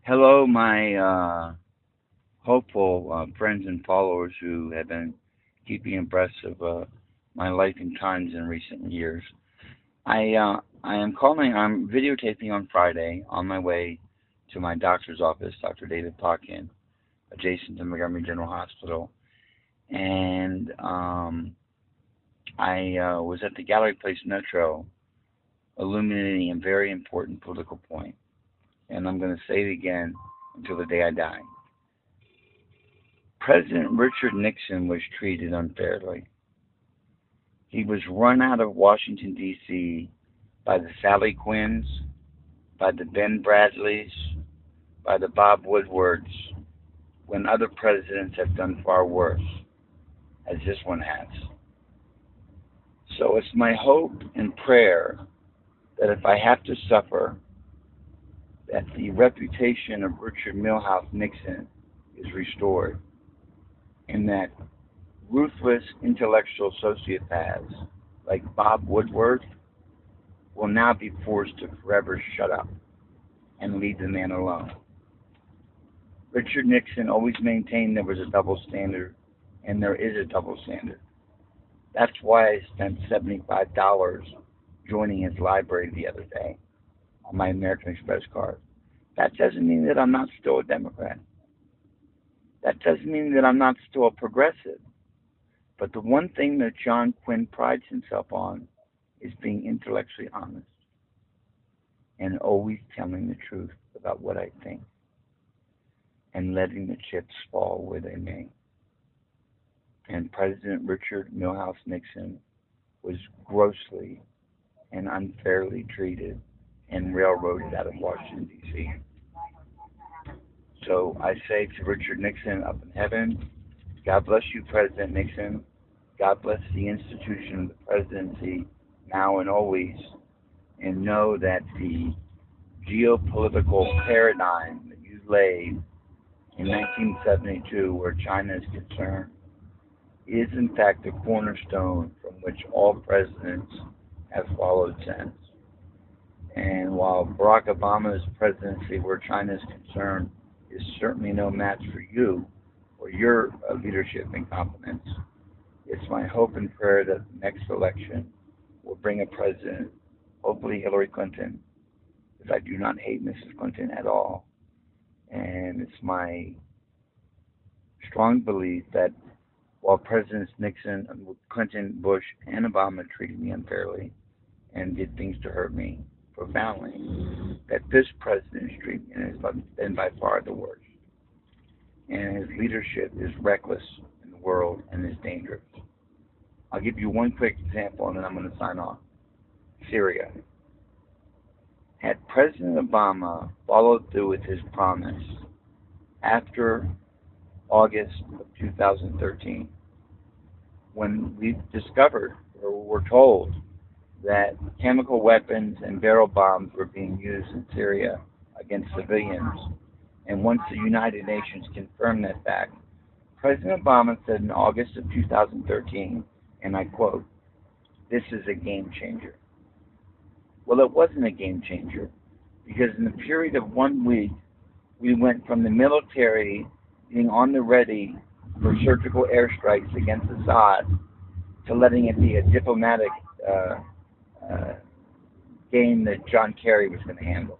Hello, my hopeful friends and followers who have been keeping abreast of my life and times in recent years. I am calling. I'm videotaping on Friday on my way to my doctor's office, Dr. David Potkin, adjacent to Montgomery General Hospital, and I was at the Gallery Place Metro, illuminating a very important political point, and I'm going to say it again until the day I die. President Richard Nixon was treated unfairly. He was run out of Washington, D.C. by the Sally Quinns, by the Ben Bradleys, by the Bob Woodwards, when other presidents have done far worse, as this one has. So it's my hope and prayer that if I have to suffer, that the reputation of Richard Milhous Nixon is restored, and that ruthless intellectual sociopaths like Bob Woodward will now be forced to forever shut up and leave the man alone. Richard Nixon always maintained there was a double standard, and there is a double standard. That's why I spent $75 joining his library the other day on my American Express card. That doesn't mean that I'm not still a Democrat. That doesn't mean that I'm not still a progressive. But the one thing that John Quinn prides himself on is being intellectually honest and always telling the truth about what I think and letting the chips fall where they may. And President Richard Milhous Nixon was grossly and unfairly treated and railroaded out of Washington, D.C. So I say to Richard Nixon up in heaven, God bless you, President Nixon. God bless the institution of the presidency now and always. And know that the geopolitical paradigm that you laid in 1972, where China is concerned, is in fact the cornerstone from which all presidents have followed since. And while Barack Obama's presidency, where China is concerned, is certainly no match for you or your leadership and competence, it's my hope and prayer that the next election will bring a president, hopefully Hillary Clinton, because I do not hate Mrs. Clinton at all. And it's my strong belief that while Presidents Nixon, Clinton, Bush, and Obama treated me unfairly and did things to hurt me profoundly, that this president's treatment has been by far the worst. And his leadership is reckless in the world and is dangerous. I'll give you one quick example and then I'm going to sign off. Syria. Had President Obama followed through with his promise after August of 2013, when we discovered or were told that chemical weapons and barrel bombs were being used in Syria against civilians, and once the United Nations confirmed that fact, President Obama said in August of 2013, and I quote, "This is a game changer." Well, it wasn't a game changer, because in the period of 1 week, we went from the military being on the ready for surgical airstrikes against Assad to letting it be a diplomatic game that John Kerry was going to handle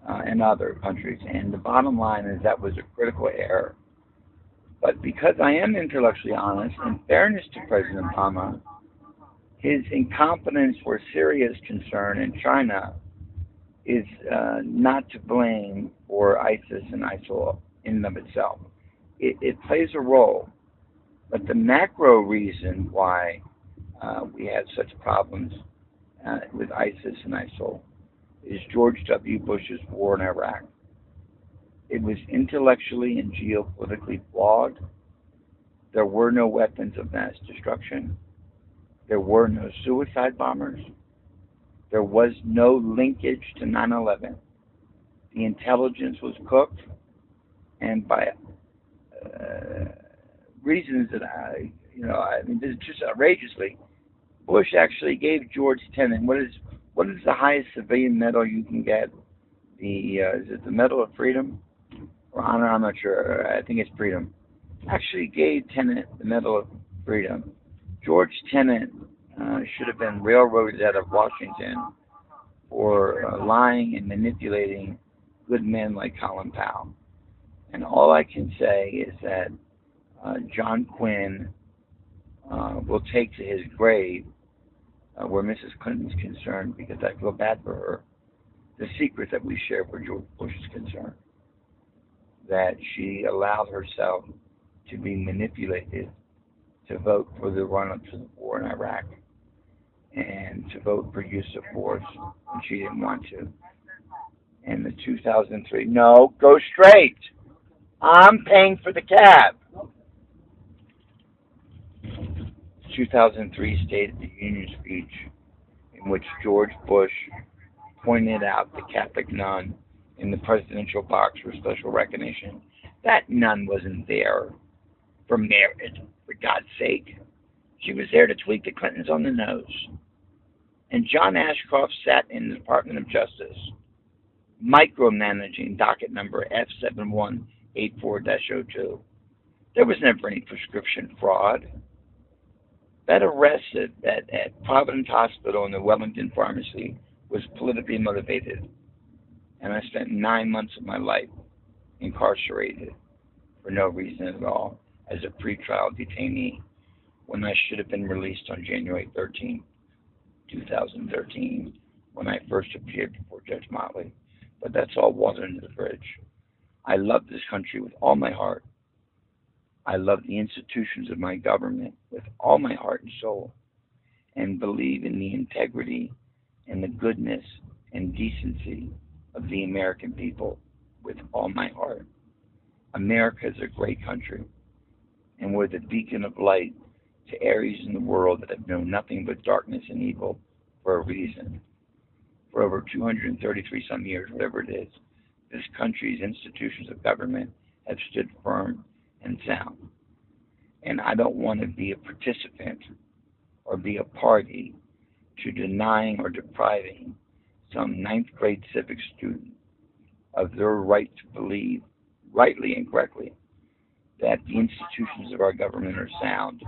and other countries. And the bottom line is that was a critical error. But because I am intellectually honest, in fairness to President Obama, his incompetence where Syria is concerned and China is not to blame for ISIS and ISIL in and of itself. It plays a role, but the macro reason why we had such problems with ISIS and ISIL is George W. Bush's war in Iraq. It was intellectually and geopolitically flawed. There were no weapons of mass destruction. There were no suicide bombers. There was no linkage to 9/11. The intelligence was cooked, and by reasons that this is just outrageously, Bush actually gave George Tenet what is the highest civilian medal you can get is it the Medal of Freedom or Honor? I'm not sure. I think it's Freedom. Actually gave Tenet the Medal of Freedom. George Tenet should have been railroaded out of Washington for lying and manipulating good men like Colin Powell. And all I can say is that John Quinn will take to his grave, where Mrs. Clinton's concerned, because I feel bad for her, the secret that we shared where George Bush is concerned. That she allowed herself to be manipulated to vote for the run-up to the war in Iraq and to vote for use of force when she didn't want to. And the 2003, no, go straight. I'm paying for the cab. 2003 State of the Union speech in which George Bush pointed out the Catholic nun in the presidential box for special recognition. That nun wasn't there for merit, for God's sake. She was there to tweak the Clintons on the nose. And John Ashcroft sat in the Department of Justice, micromanaging docket number F7184-02. There was never any prescription fraud. That arrest at Providence Hospital in the Wellington Pharmacy was politically motivated. And I spent 9 months of my life incarcerated for no reason at all as a pretrial detainee when I should have been released on January 13, 2013, when I first appeared before Judge Motley. But that's all water under the bridge. I love this country with all my heart. I love the institutions of my government with all my heart and soul, and believe in the integrity and the goodness and decency of the American people with all my heart. America is a great country, and we're the beacon of light to areas in the world that have known nothing but darkness and evil for a reason. For over 233 some years, whatever it is, this country's institutions of government have stood firm and sound. And I don't want to be a participant or be a party to denying or depriving some ninth grade civics student of their right to believe, rightly and correctly, that the institutions of our government are sound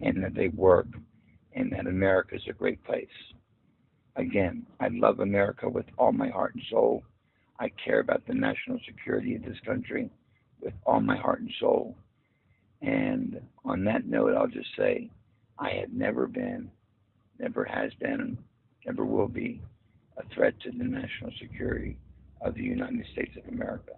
and that they work and that America is a great place. Again, I love America with all my heart and soul. I care about the national security of this country with all my heart and soul. And on that note, I'll just say I have never been, never has been, never will be a threat to the national security of the United States of America.